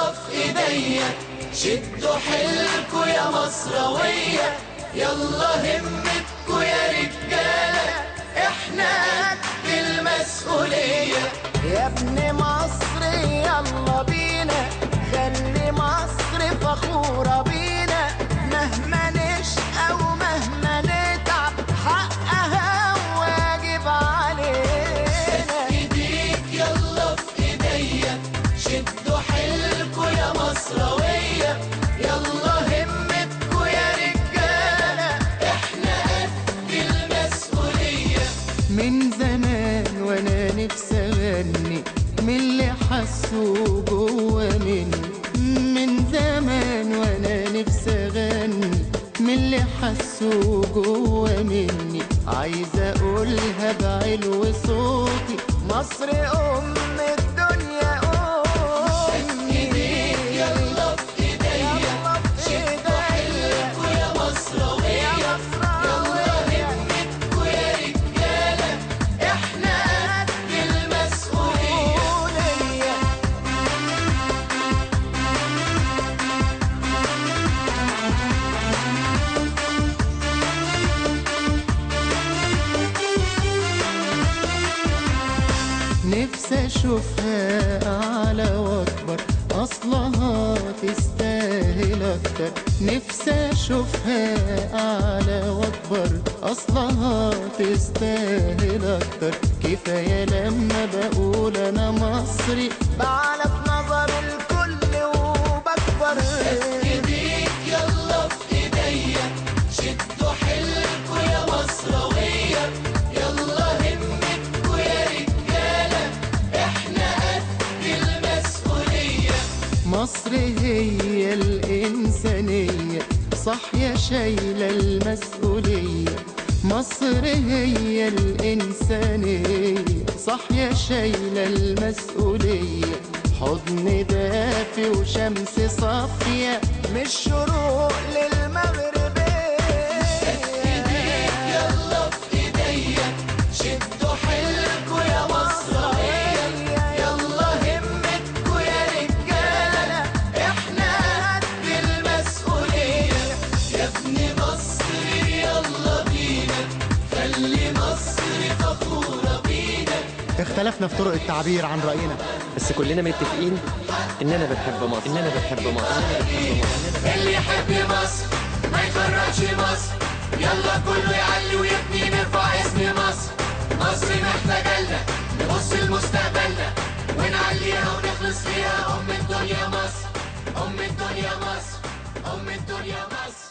يلا في ايديا، شدوا حيلكوا يا مصراوية، يلا همتكوا يا رجالة، احنا قد المسؤولية. يا ابن مصر يلا بينا، خلي مصر فخورة بينا، مهما نشقى ومهما نتعب حقها واجب علينا. ايديك يلا في ايديا، شدوا حيلكوا يا مصراوية، يلا همتكوا يا رجالة، احنا قد المسؤولية. من زمان وانا نفسي اغني من اللي حسوا جوا مني، من زمان وانا نفسي اغني من اللي حسوا جوا مني، عايز اقولها بعلو صوتي، مصر ام الدنيا امي. ايديك يلا في ايديا، شدوا حيلكوا يا مصراوية، يلا همتكوا يا رجالة، احنا قد المسؤولية. نفسي اشوفها اعلى واكبر، اصلها تستاهل اكتر، نفسي اشوفها اعلى واكبر، اصلها تستاهل اكتر، كفايه لما بقول انا مصري بعلى في نظر الكل وبكبر. ايديك يلا في ايديا، شدوا حيلكوا يا مصراوية، يلا همتكوا يا رجالة، احنا قد المسؤولية. مصر هي الإنسانية صح يا شايلة المسؤولية، مصر هي الإنسانية صح يا شايلة المسؤولية، حضن دافي وشمس صافية من الشروق للمغرب. ايديك يلا في ايديا، شدوا حيلكوا يا مصراوية، يلا همتكوا يا رجالة، احنا قد المسؤولية. يا ابن مصر يلا بينا، خلي مصر فخورة بينا. اختلفنا في طرق التعبير عن رأينا، بس كلنا متفقين اننا بنحب مصر، اننا بنحب مصر، اننا بنحب مصر. اللي يحب مصر ما يفرقش مصر، يلا كله يعلي ويبني نرفع اسم مصر. مصر محتاجة لنا نبص لمستقبلنا ونعليها ونخلص فيها، أم الدنيا مصر، أم الدنيا مصر، أم الدنيا مصر.